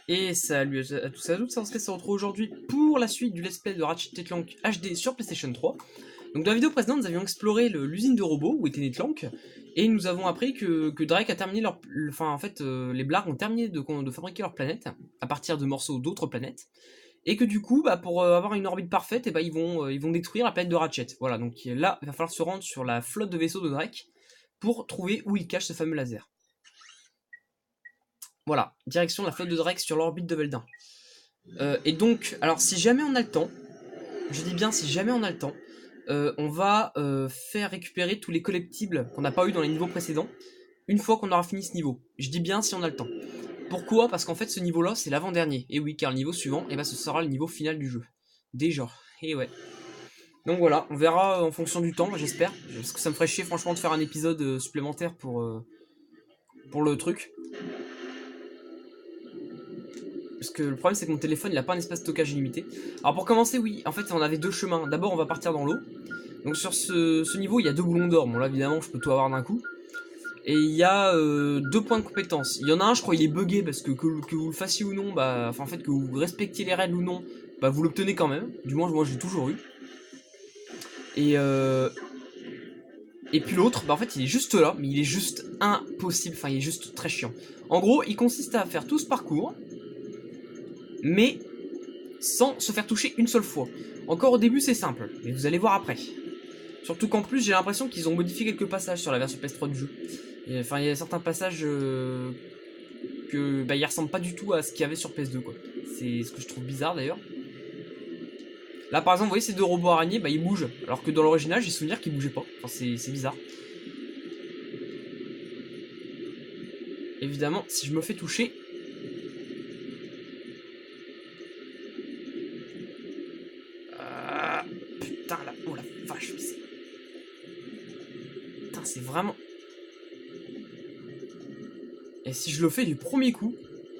Et salut à tous et à toutes, c'est Ansel, on se retrouve aujourd'hui pour la suite du let's play de Ratchet & Clank HD sur PlayStation 3. Donc dans la vidéo précédente, nous avions exploré l'usine de robots où était né Clank, et nous avons appris que Drake a terminé leur... Enfin en fait, les Blarg ont terminé de fabriquer leur planète, à partir de morceaux d'autres planètes, et que du coup, pour avoir une orbite parfaite, ils vont détruire la planète de Ratchet. Voilà, donc là, il va falloir se rendre sur la flotte de vaisseaux de Drake pour trouver où il cache ce fameux laser. Voilà, direction de la flotte de Drake sur l'orbite de Veldin. Et donc, alors si jamais on a le temps, je dis bien si jamais on a le temps, on va faire récupérer tous les collectibles qu'on n'a pas eu dans les niveaux précédents, une fois qu'on aura fini ce niveau. Je dis bien si on a le temps. Pourquoi? Parce qu'en fait ce niveau-là c'est l'avant-dernier. Et oui, car le niveau suivant, ce sera le niveau final du jeu. Déjà, et ouais. Donc voilà, on verra en fonction du temps, j'espère. Parce que ça me ferait chier franchement de faire un épisode supplémentaire pour le truc. Parce que le problème c'est que mon téléphone il a pas un espace de stockage illimité. Alors pour commencer, oui, en fait on avait deux chemins. D'abord on va partir dans l'eau. Donc sur ce niveau il y a deux boulons d'or. Bon là évidemment je peux tout avoir d'un coup. Et il y a deux points de compétence. Il y en a un, je crois, il est bugué parce que vous le fassiez ou non, en fait que vous respectiez les règles ou non, vous l'obtenez quand même. Du moins moi j'ai toujours eu. Et puis l'autre, en fait il est juste là, mais il est juste impossible. Enfin il est juste très chiant. En gros il consiste à faire tout ce parcours, mais sans se faire toucher une seule fois. Encore au début c'est simple, mais vous allez voir après. Surtout qu'en plus j'ai l'impression qu'ils ont modifié quelques passages sur la version PS3 du jeu. Enfin il y a certains passages que ils ressemblent pas du tout à ce qu'il y avait sur PS2 quoi. C'est ce que je trouve bizarre d'ailleurs. Là par exemple vous voyez ces deux robots araignées, ils bougent, alors que dans l'original j'ai souvenir qu'ils bougeaient pas. Enfin c'est bizarre. Évidemment si je me fais toucher, putain là, oh la vache, putain c'est vraiment... Et si je le fais du premier coup...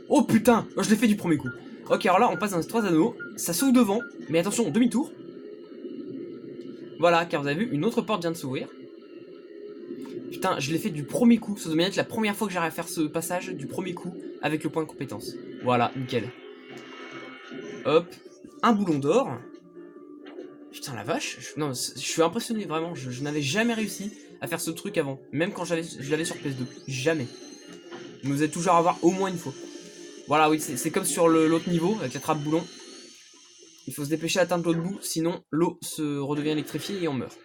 Oh putain, je l'ai fait du premier coup. Ok, alors là on passe dans les trois anneaux, ça s'ouvre devant, mais attention, demi-tour. Voilà, car vous avez vu, une autre porte vient de s'ouvrir. Putain, je l'ai fait du premier coup, ça doit être la première fois que j'arrive à faire ce passage du premier coup avec le point de compétence. Voilà, nickel. Hop, un boulon d'or. Putain la vache, non, je suis impressionné vraiment, je n'avais jamais réussi à faire ce truc avant, même quand je l'avais sur PS2, jamais. Vous allez toujours avoir au moins une fois. Voilà, oui, c'est comme sur l'autre niveau, avec la trappe boulon. Il faut se dépêcher d'atteindre l'autre bout, sinon l'eau se redevient électrifiée et on meurt.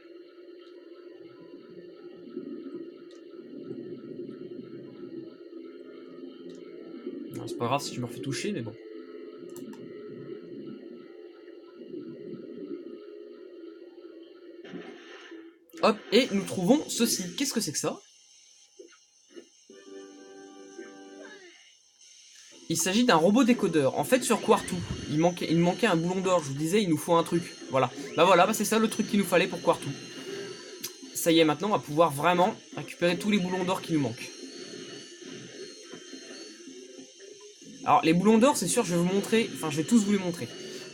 C'est pas grave si je me refais toucher, mais bon. Hop, et nous trouvons ceci. Qu'est-ce que c'est que ça? Il s'agit d'un robot décodeur. En fait, sur Quartu, il manquait un boulon d'or. Je vous disais, il nous faut un truc. Voilà. Voilà, c'est ça le truc qu'il nous fallait pour Quartu. Ça y est, maintenant, on va pouvoir vraiment récupérer tous les boulons d'or qui nous manquent. Alors, les boulons d'or, c'est sûr, je vais vous montrer. Enfin, je vais tous vous les montrer.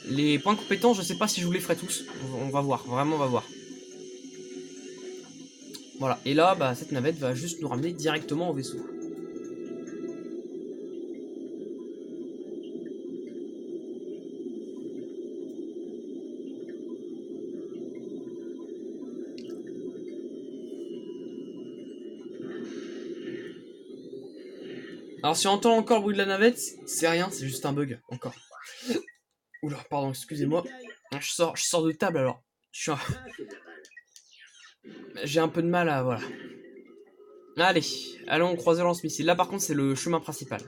Les points de compétence, je sais pas si je vous les ferai tous. On va voir, vraiment, on va voir. Voilà. Et là, cette navette va juste nous ramener directement au vaisseau. Alors si on entend encore le bruit de la navette, c'est rien, c'est juste un bug, encore. Oula, pardon, excusez-moi. Je sors de table alors. J'ai un peu de mal à... Voilà. Allez, allons croiser le lance-missile. Là par contre c'est le chemin principal.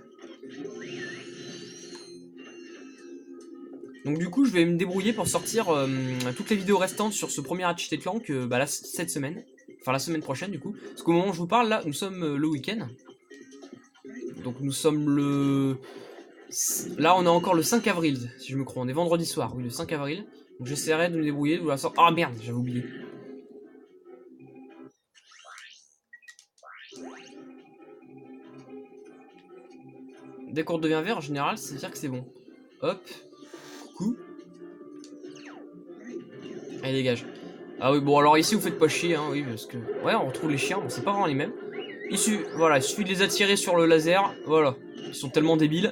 Donc du coup je vais me débrouiller pour sortir toutes les vidéos restantes sur ce premier Ratchet & Clank cette semaine. Enfin la semaine prochaine du coup. Parce qu'au moment où je vous parle là, nous sommes le week-end. Donc nous sommes le... Là on est encore le 5 avril, si je me crois. On est vendredi soir, oui le 5 avril. Donc j'essaierai de me débrouiller, de vous la sortir... Ah merde, j'avais oublié. Dès qu'on redevient vert en général, ça veut dire que c'est bon. Hop. Coucou. Allez dégage. Ah oui bon alors ici vous faites pas chier hein, oui parce que... Ouais on retrouve les chiens, bon, c'est pas vraiment les mêmes. Voilà, il suffit de les attirer sur le laser, voilà. Ils sont tellement débiles.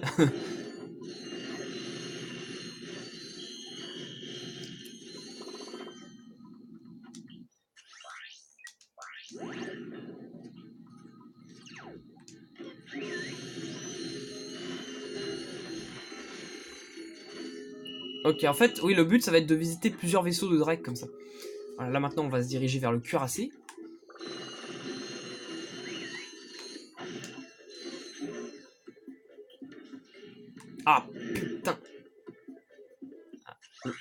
Ok, en fait, oui, le but, ça va être de visiter plusieurs vaisseaux de Drake comme ça. Voilà, là, maintenant, on va se diriger vers le cuirassé. Ah, putain.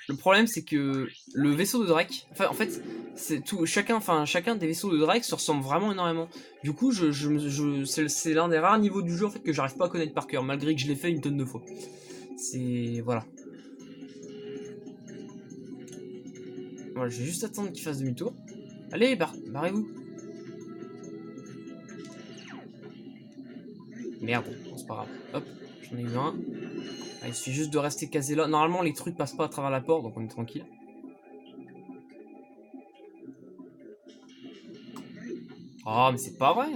Le problème, c'est que le vaisseau de Drake... Enfin, en fait, c'est tout, chacun des vaisseaux de Drake se ressemble vraiment énormément. Du coup, c'est l'un des rares niveaux du jeu, en fait, que j'arrive pas à connaître par cœur, malgré que je l'ai fait une tonne de fois. C'est... Voilà. Voilà, je vais juste attendre qu'il fasse demi-tour. Allez, barrez-vous. Merde, bon, c'est pas grave. Hop, j'en ai eu un. Ah, il suffit juste de rester casé là. Normalement, les trucs passent pas à travers la porte, donc on est tranquille. Oh, mais c'est pas vrai.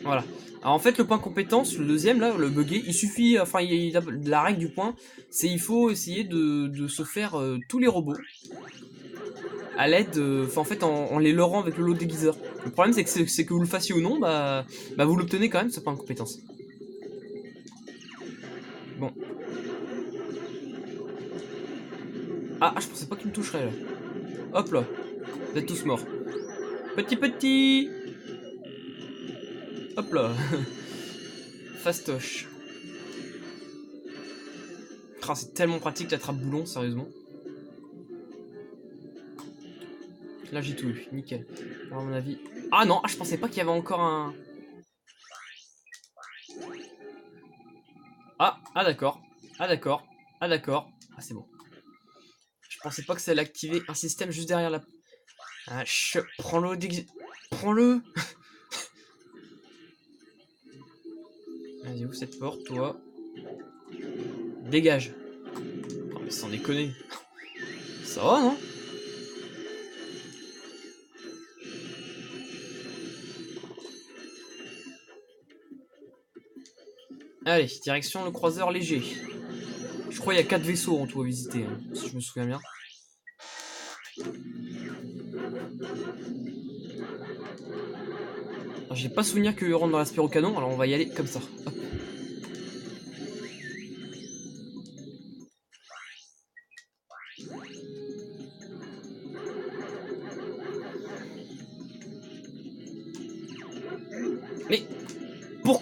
Voilà. Alors en fait, le point compétence, le deuxième là, le bugger, il suffit, enfin, la règle du point, c'est il faut essayer de se faire tous les robots à l'aide, enfin en fait, en les leurrant avec le lot déguiseur. Le problème, c'est que vous le fassiez ou non, bah vous l'obtenez quand même ce point compétence. Bon. Ah, je pensais pas qu'il me toucherait là. Hop là, vous êtes tous morts. Petit. Hop là. Fastoche. Ah, c'est tellement pratique l'attrape-boulon, sérieusement. Là j'ai tout eu, nickel. Alors, à mon avis... Ah non, je pensais pas qu'il y avait encore un... Ah d'accord. Ah d'accord. Ah d'accord. Ah c'est bon. Je pensais pas que ça allait activer un système juste derrière la... Ah, prends-le, prends-le. Vas-y, ouvre cette porte, toi. Dégage. Oh mais sans déconner. Ça va, non? Allez, direction le croiseur léger. Je crois qu'il y a 4 vaisseaux en tout à visiter, hein, si je me souviens bien. J'ai pas souvenir qu'il rentre dans l'aspiro-canon, alors on va y aller comme ça. Hop.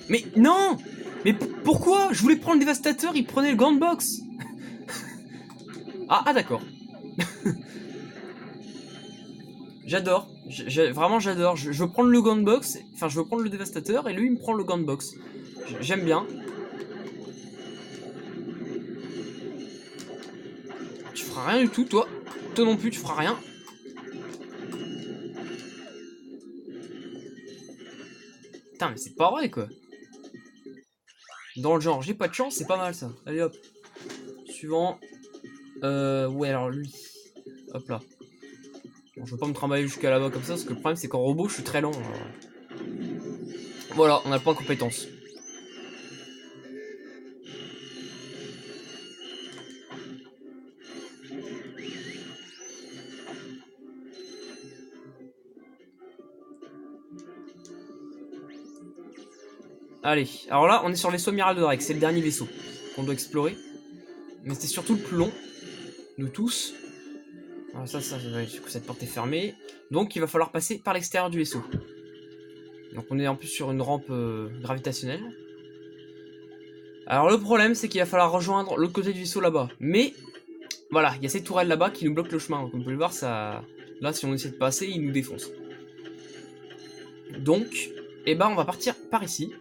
Mais non. Mais pourquoi? Je voulais prendre le dévastateur, il prenait le gant box. Ah d'accord. J'adore. Vraiment j'adore. Je veux prendre le gant box, enfin je veux prendre le dévastateur et lui il me prend le gant box. J'aime bien. Tu feras rien du tout, toi. Toi non plus, tu feras rien. Putain, mais c'est pas vrai quoi. Dans le genre, j'ai pas de chance, c'est pas mal ça. Allez hop. Suivant. Ouais, alors lui. Hop là. Bon, je veux pas me trimballer jusqu'à là-bas comme ça, parce que le problème c'est qu'en robot, je suis très lent. Alors... Voilà, on a le point compétence. Allez, alors là, on est sur le vaisseau amiral de Drake, c'est le dernier vaisseau qu'on doit explorer. Mais c'est surtout le plus long de tous. Alors ça, du coup, cette porte est fermée. Donc, il va falloir passer par l'extérieur du vaisseau. Donc, on est en plus sur une rampe gravitationnelle. Alors, le problème, c'est qu'il va falloir rejoindre l'autre côté du vaisseau là-bas. Mais, voilà, il y a ces tourelles là-bas qui nous bloquent le chemin. Comme vous pouvez le voir, ça... Là, si on essaie de passer, ils nous défoncent. Donc, eh ben, on va partir par ici.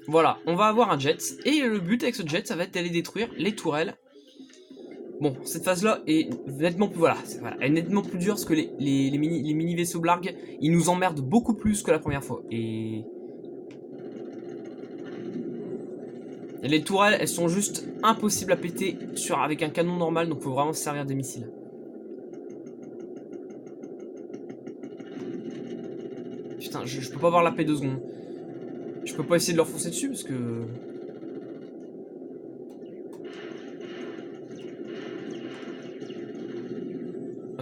Voilà, on va avoir un jet, et le but avec ce jet, ça va être d'aller détruire les tourelles. Bon, cette phase-là est nettement plus, voilà, elle est nettement plus dure, parce que les mini vaisseaux blargues, ils nous emmerdent beaucoup plus que la première fois. Et les tourelles, elles sont juste impossibles à péter avec un canon normal, donc faut vraiment se servir des missiles. Putain, je peux pas voir la paix 2 secondes. Je peux pas essayer de leur foncer dessus parce que...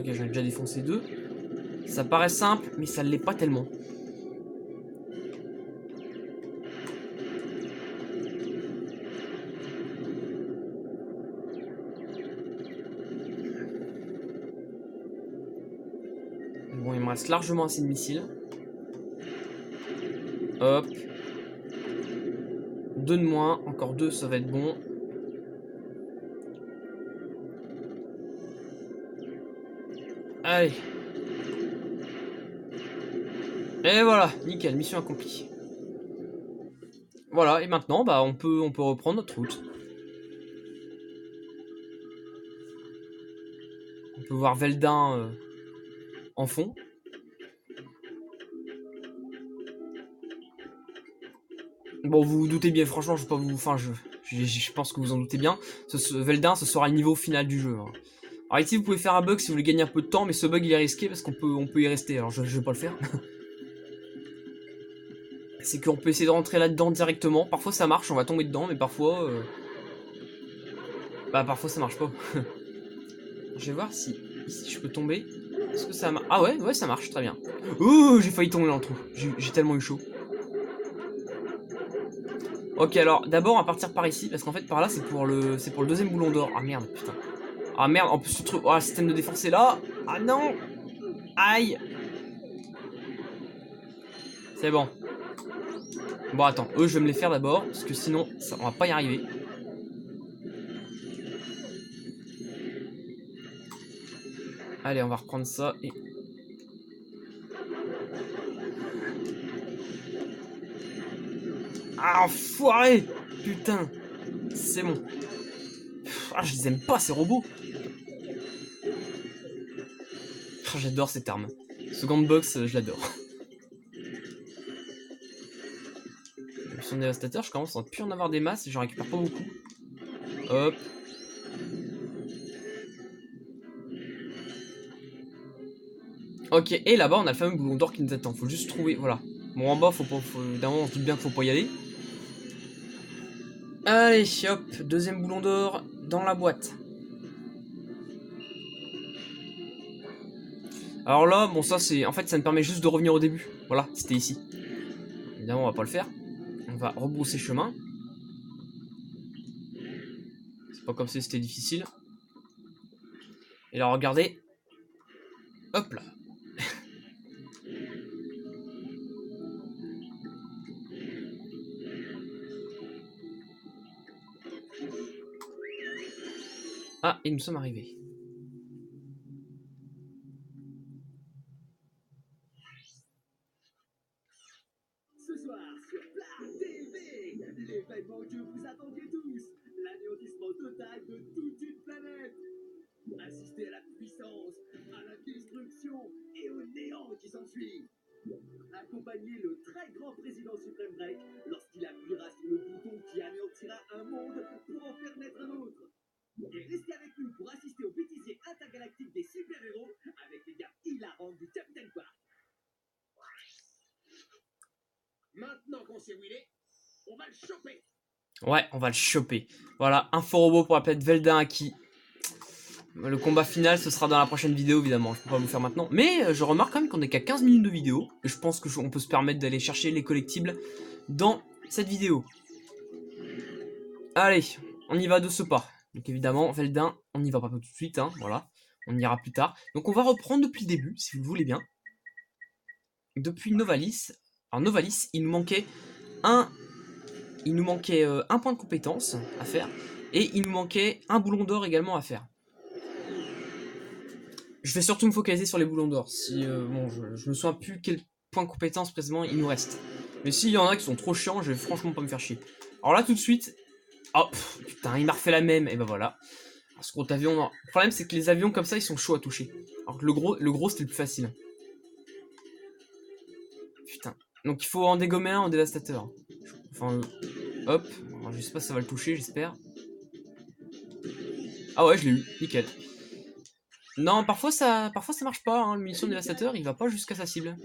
Ok, j'en ai déjà défoncé 2. Ça paraît simple, mais ça ne l'est pas tellement. Bon, il me reste largement assez de missiles. Hop. 2 de moins. Encore 2, ça va être bon. Allez. Et voilà, nickel, mission accomplie. Voilà, et maintenant, bah, on peut reprendre notre route. On peut voir Veldin en fond. Bon, vous vous doutez bien, franchement, je vais pas vous... Enfin, je pense que vous en doutez bien. Veldin, ce sera le niveau final du jeu. Hein. Alors ici, vous pouvez faire un bug si vous voulez gagner un peu de temps, mais ce bug, il est risqué parce on peut y rester. Alors, je vais pas le faire. C'est qu'on peut essayer de rentrer là-dedans directement. Parfois, ça marche, on va tomber dedans, mais parfois... Bah, parfois, ça marche pas. Je vais voir si ici, je peux tomber. Est-ce que ça marche? Ah ouais, ça marche, très bien. Ouh, j'ai failli tomber dans le trou. J'ai tellement eu chaud. Ok, alors d'abord on va partir par ici parce qu'en fait par là c'est pour le deuxième boulon d'or. Ah merde, putain. Ah merde, en plus ce truc, oh, le système de défense est là. Ah non. Aïe. C'est bon. Bon attends, eux je vais me les faire d'abord parce que sinon ça, on va pas y arriver. Allez, on va reprendre ça et... Ah enfoiré. Putain. C'est bon. Ah je les aime pas ces robots. Ah, j'adore cette arme. Second box, je l'adore. Son dévastateur, je commence à ne plus en avoir des masses et j'en récupère pas beaucoup. Hop. Ok, et là-bas on a le fameux boulon d'or qui nous attend. Faut juste trouver, voilà. Bon, en bas, d'un moment on se doute bien qu'il faut pas y aller. Allez, hop, deuxième boulon d'or dans la boîte. Alors là, bon ça c'est... En fait ça me permet juste de revenir au début. Voilà, c'était ici. Évidemment on va pas le faire. On va rebrousser chemin. C'est pas comme si c'était difficile. Et là regardez. Hop là. Ah, et nous sommes arrivés. Ce soir sur Plat TV, l'événement que vous attendiez tous, l'anéantissement total de toute une planète. Assistez à la puissance, à la destruction et au néant qui s'ensuit. Accompagnez le très grand président suprême Drake lorsqu'il appuiera sur le bouton qui anéantira un monde pour en faire naître un autre. Et restez avec nous pour assister au bêtisier intergalactique des super-héros avec les gars hilarants du Captain Quark. Maintenant qu'on sait où il est, on va le choper. Ouais, on va le choper. Voilà, info robot pour la planète Veldin acquis. Le combat final, ce sera dans la prochaine vidéo, évidemment. Je peux pas vous faire maintenant. Mais je remarque quand même qu'on est qu'à 15 minutes de vidéo. Et je pense qu'on peut se permettre d'aller chercher les collectibles dans cette vidéo. Allez, on y va de ce pas. Donc évidemment, Veldin, on n'y va pas tout de suite. Hein, voilà, on ira plus tard. Donc on va reprendre depuis le début, si vous le voulez bien. Depuis Novalis. Alors Novalis, il nous manquait un point de compétence à faire. Et il nous manquait un boulon d'or également à faire. Je vais surtout me focaliser sur les boulons d'or. Si, bon, je me souviens plus quel point de compétence précisément il nous reste. Mais s'il y en a qui sont trop chiants, je vais franchement pas me faire chier. Alors là, tout de suite... Oh, putain, il m'a refait la même. Et ben voilà. Alors, ce gros avion... Non. Le problème, c'est que les avions comme ça, ils sont chauds à toucher. Alors que le gros c'était le plus facile. Putain. Donc il faut en dégommer un en dévastateur. Enfin, hop. Alors, je sais pas si ça va le toucher, j'espère. Ah ouais, je l'ai eu. Nickel. Non, parfois ça marche pas, hein. Le munition dévastateur, il va pas jusqu'à sa cible.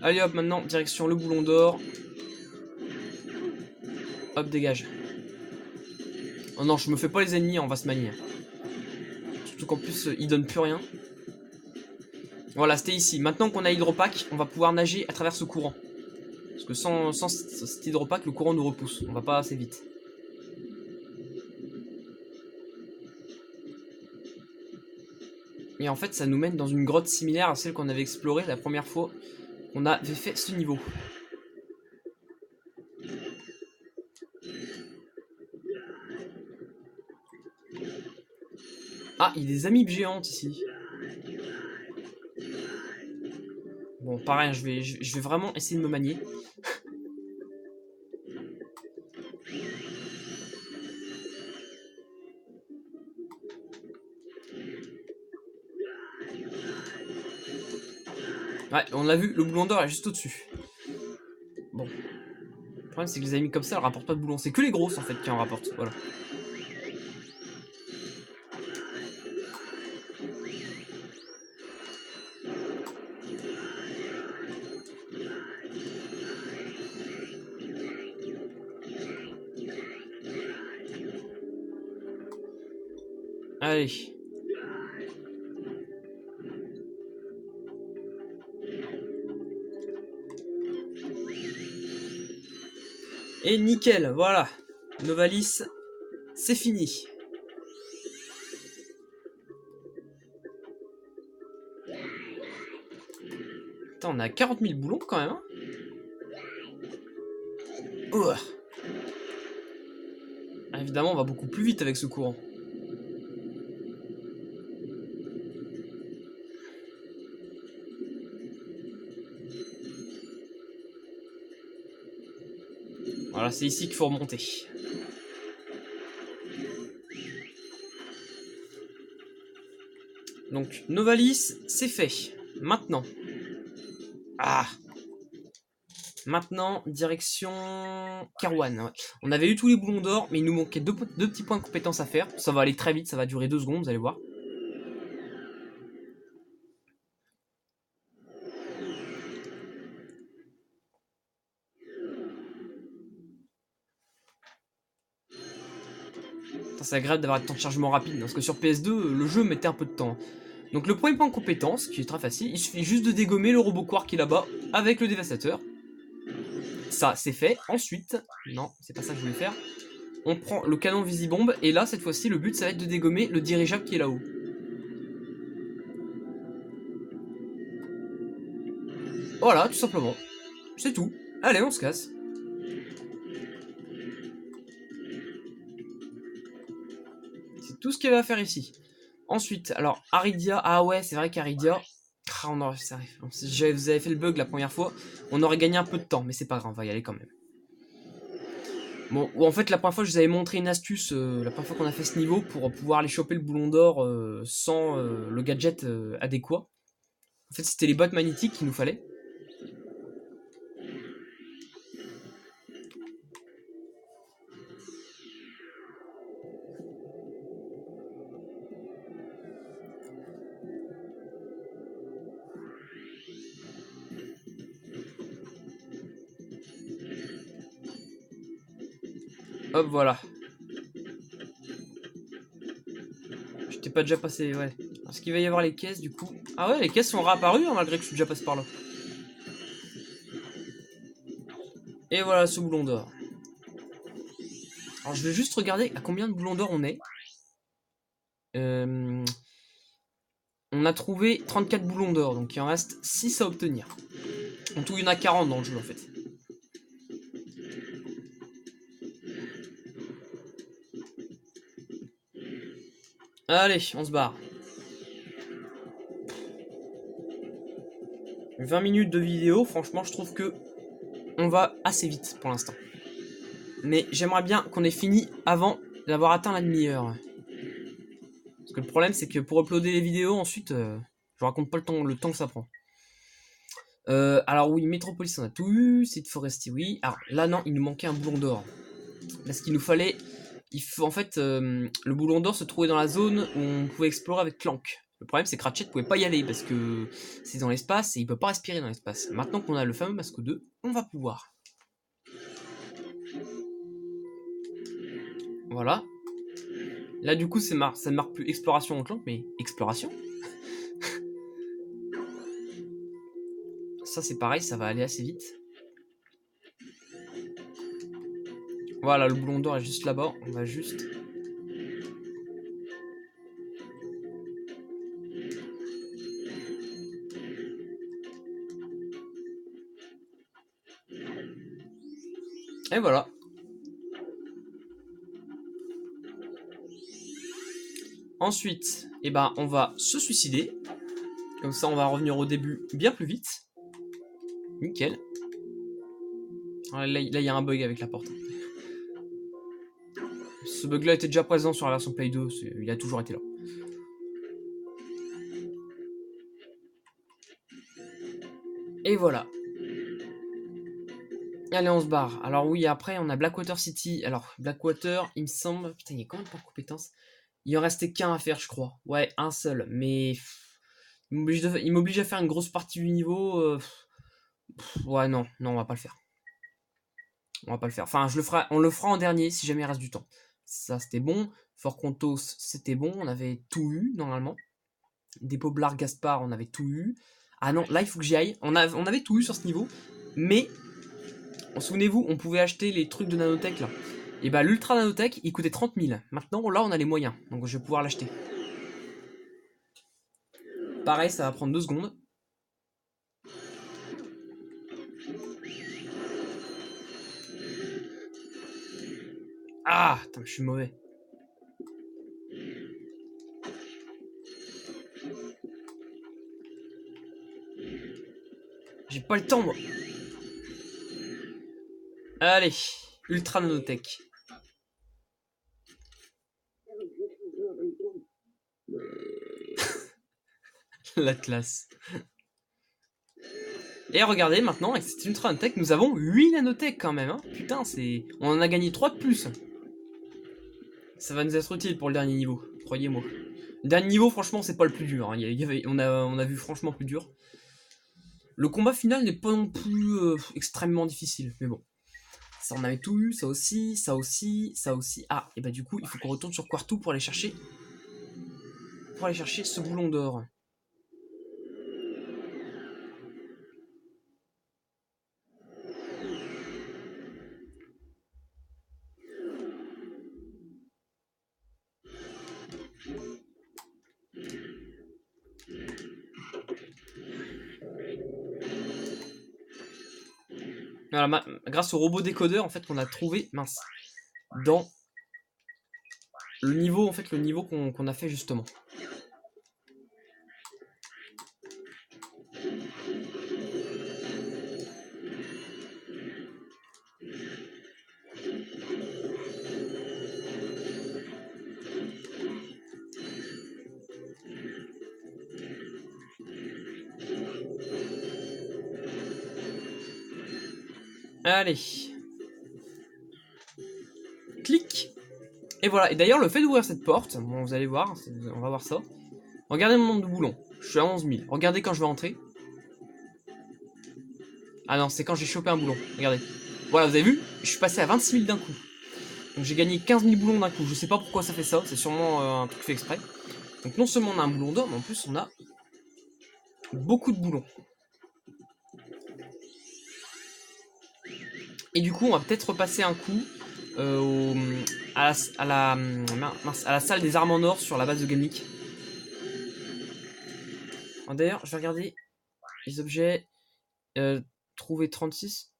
Allez hop, maintenant, direction le boulon d'or. Hop, dégage. Oh non, je me fais pas les ennemis, on va se manier. Surtout qu'en plus, il donne plus rien. Voilà, c'était ici. Maintenant qu'on a hydropack, on va pouvoir nager à travers ce courant. Parce que sans cet hydropack, le courant nous repousse. On va pas assez vite. Et en fait, ça nous mène dans une grotte similaire à celle qu'on avait explorée la première fois qu'on avait fait ce niveau. Ah, il y a des amibes géantes ici. Bon, pareil, je vais vraiment essayer de me manier. Ouais, on l'a vu, le boulon d'or est juste au-dessus. Bon. Le problème, c'est que les amis comme ça, elles rapportent pas de boulon. C'est que les grosses, en fait, qui en rapportent. Voilà. Allez. Et nickel, voilà. Novalis, c'est fini. Attends, on a 40 000 boulons quand même. Hein. Ah, évidemment, on va beaucoup plus vite avec ce courant. Voilà, c'est ici qu'il faut remonter. Donc, Novalis, c'est fait. Maintenant. Ah. Maintenant, direction Kerwan. Ouais. On avait eu tous les boulons d'or, mais il nous manquait deux petits points de compétence à faire. Ça va aller très vite, ça va durer 2 secondes, vous allez voir. C'est agréable d'avoir un temps de chargement rapide, parce que sur PS2, le jeu mettait un peu de temps. Donc le premier point de compétence, qui est très facile, il suffit juste de dégommer le robot Quark qui est là-bas, avec le dévastateur. Ça, c'est fait. Ensuite, non, c'est pas ça que je voulais faire. On prend le canon visibombe, et là, cette fois-ci, le but, ça va être de dégommer le dirigeable qui est là-haut. Voilà, tout simplement. C'est tout. Allez, on se casse. C'est tout ce qu'il y avait à faire ici. Ensuite, alors, Aridia. Ah ouais, c'est vrai qu'Aridia... Ah, si vous avez fait le bug la première fois, on aurait gagné un peu de temps, mais c'est pas grave, on va y aller quand même. Bon, en fait, la première fois, je vous avais montré une astuce, la première fois qu'on a fait ce niveau, pour pouvoir aller choper le boulon d'or sans le gadget adéquat. En fait, c'était les bottes magnétiques qu'il nous fallait. Hop, voilà. Je t'ai pas déjà passé, ouais. Est-ce qu'il va y avoir les caisses, du coup? Ah ouais, les caisses sont réapparues, hein, malgré que je suis déjà passé par là. Et voilà, ce boulon d'or. Alors, je vais juste regarder à combien de boulons d'or on est. On a trouvé 34 boulons d'or, donc il en reste 6 à obtenir. En tout, il y en a 40 dans le jeu, en fait. Allez, on se barre. 20 minutes de vidéo, franchement, je trouve que on va assez vite pour l'instant. Mais j'aimerais bien qu'on ait fini avant d'avoir atteint la demi-heure. Parce que le problème, c'est que pour uploader les vidéos, ensuite, je raconte pas le temps que ça prend. Alors oui, Metropolis, on a tout eu. Site Forestier, oui. Alors là, non, il nous manquait un boulon d'or. Parce qu'il nous fallait... en fait, le boulon d'or se trouvait dans la zone où on pouvait explorer avec Clank. Le problème, c'est que Ratchet pouvait pas y aller parce que c'est dans l'espace et il peut pas respirer dans l'espace. Maintenant qu'on a le fameux masque 2, on va pouvoir. Voilà. Là, du coup, ça ne marque plus exploration en clan, mais exploration. Ça, c'est pareil, ça va aller assez vite. Voilà, le boulon d'or est juste là-bas. On va juste... Et voilà. Ensuite, eh ben, on va se suicider. Comme ça, on va revenir au début bien plus vite. Nickel. Là, il y a un bug avec la porte. Ce bug-là était déjà présent sur la version Play 2. Il a toujours été là. Et voilà. Allez, on se barre. Alors oui, après, on a Blackwater City. Alors, Blackwater, il me semble... Putain, il y a combien de points de compétences? Il en restait qu'un à faire, je crois. Ouais, un seul. Mais... Il m'oblige à faire une grosse partie du niveau. Ouais, non, on va pas le faire. On va pas le faire. Enfin, on le fera en dernier si jamais il reste du temps. Ça, c'était bon. Fort Contos, c'était bon. On avait tout eu, normalement. Dépôt Blard Gaspard, on avait tout eu. Ah non, là, il faut que j'y aille. On avait tout eu sur ce niveau. Mais, souvenez-vous, on pouvait acheter les trucs de nanotech, là. Et bah, l'ultra nanotech, il coûtait 30 000. Maintenant, là, on a les moyens. Donc, je vais pouvoir l'acheter. Pareil, ça va prendre 2 secondes. Ah, putain, je suis mauvais. J'ai pas le temps, moi. Allez, ultra nanotech. La classe. Et regardez, maintenant, avec cette ultra nanotech, nous avons 8 nanotech quand même. Hein. Putain, c'est... On en a gagné 3 de plus. Ça va nous être utile pour le dernier niveau, croyez-moi. Le dernier niveau, franchement, c'est pas le plus dur. Hein. On a vu franchement plus dur. Le combat final n'est pas non plus extrêmement difficile, mais bon. Ça, on avait tout eu, ça aussi, ça aussi, ça aussi. Ah, et bah du coup, il faut qu'on retourne sur Quartou pour aller chercher... ce boulon d'or. Voilà, grâce au robot décodeur en fait qu'on a trouvé, mince, dans le niveau qu'on a fait justement. Allez. Clic. Et voilà. Et d'ailleurs, le fait d'ouvrir cette porte, bon, vous allez voir, on va voir ça. Regardez mon nombre de boulons. Je suis à 11 000. Regardez quand je vais entrer. Ah non, c'est quand j'ai chopé un boulon. Regardez. Voilà, vous avez vu? Je suis passé à 26 000 d'un coup. Donc j'ai gagné 15 000 boulons d'un coup. Je sais pas pourquoi ça fait ça. C'est sûrement un truc fait exprès. Donc non seulement on a un boulon d'or, mais en plus on a beaucoup de boulons. Et du coup, on va peut-être repasser un coup à la salle des armes en or sur la base de Gamlik. D'ailleurs, je vais regarder les objets. Trouver 36.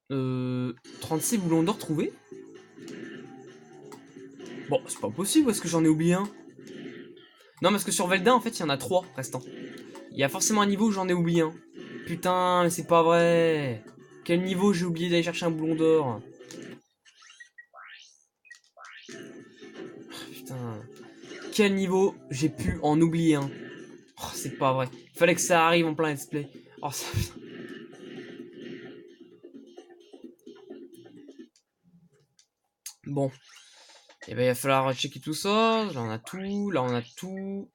36 boulons d'or trouvés. Bon, c'est pas possible, est-ce que j'en ai oublié un? Non, parce que sur Veldin, en fait, il y en a 3 restants. Il y a forcément un niveau où j'en ai oublié un. Putain, mais c'est pas vrai. Quel niveau j'ai oublié d'aller chercher un boulon d'or? Putain. Quel niveau j'ai pu en oublier un? Oh, c'est pas vrai. Il fallait que ça arrive en plein let's play. Oh, ça... Bon. Et ben, il va falloir checker tout ça. Là, on a tout. Là, on a tout.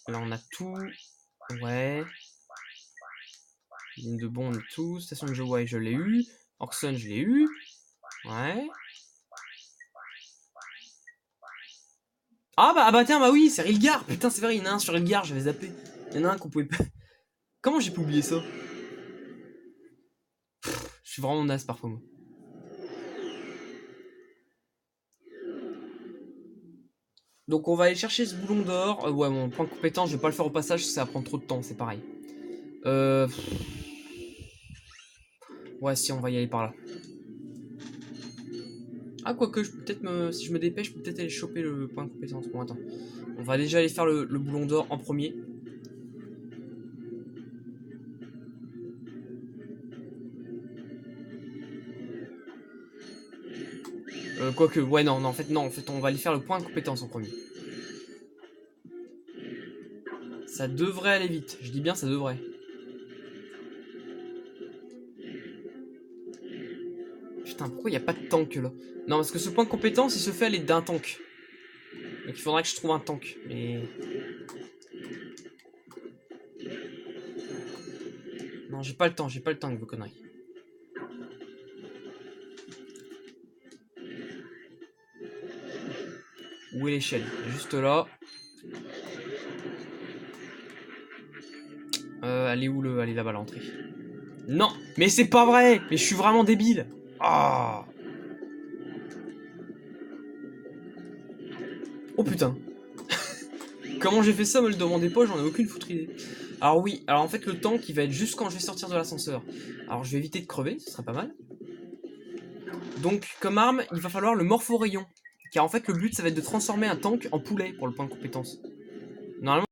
Là, on a tout. Ouais. Ligne de bon, on a tout. Station de Jowai, je l'ai eu. Orkson, je l'ai eu. Ouais. Ah bah tiens, bah oui, c'est Rilgar. Putain, c'est vrai, il y en a un sur Rilgar, j'avais zappé. Il y en a un qu'on pouvait pas... Comment j'ai pu oublier ça? Je suis vraiment naze parfois, moi. Donc on va aller chercher ce boulon d'or. Ouais, mon point de compétence, je vais pas le faire au passage, ça va prendre trop de temps, c'est pareil. Euh... Ouais, si, on va y aller par là. Ah, quoique, je peux peut-être me... si je me dépêche, je peux peut-être aller choper le point de compétence. Bon, attends. On va déjà aller faire le boulon d'or en premier. Quoique, ouais, non, en fait, on va aller faire le point de compétence en premier. Ça devrait aller vite. Je dis bien, ça devrait. Putain, pourquoi il n'y a pas de tank là? Non, parce que ce point de compétence, il se fait à l'aide d'un tank. Donc il faudrait que je trouve un tank. Mais... non, j'ai pas le temps avec vos conneries. Où est l'échelle? Juste là. Elle est où le... elle est là-bas l'entrée. Non, mais c'est pas vrai. Mais je suis vraiment débile. Ah. Oh putain. Comment j'ai fait ça, me le demandez pas, j'en ai aucune foutre idée. Alors oui, alors en fait le tank il va être juste quand je vais sortir de l'ascenseur. Alors je vais éviter de crever, ce serait pas mal. Donc comme arme, il va falloir le morpho-rayon. Car en fait le but ça va être de transformer un tank en poulet pour le point de compétence. Normalement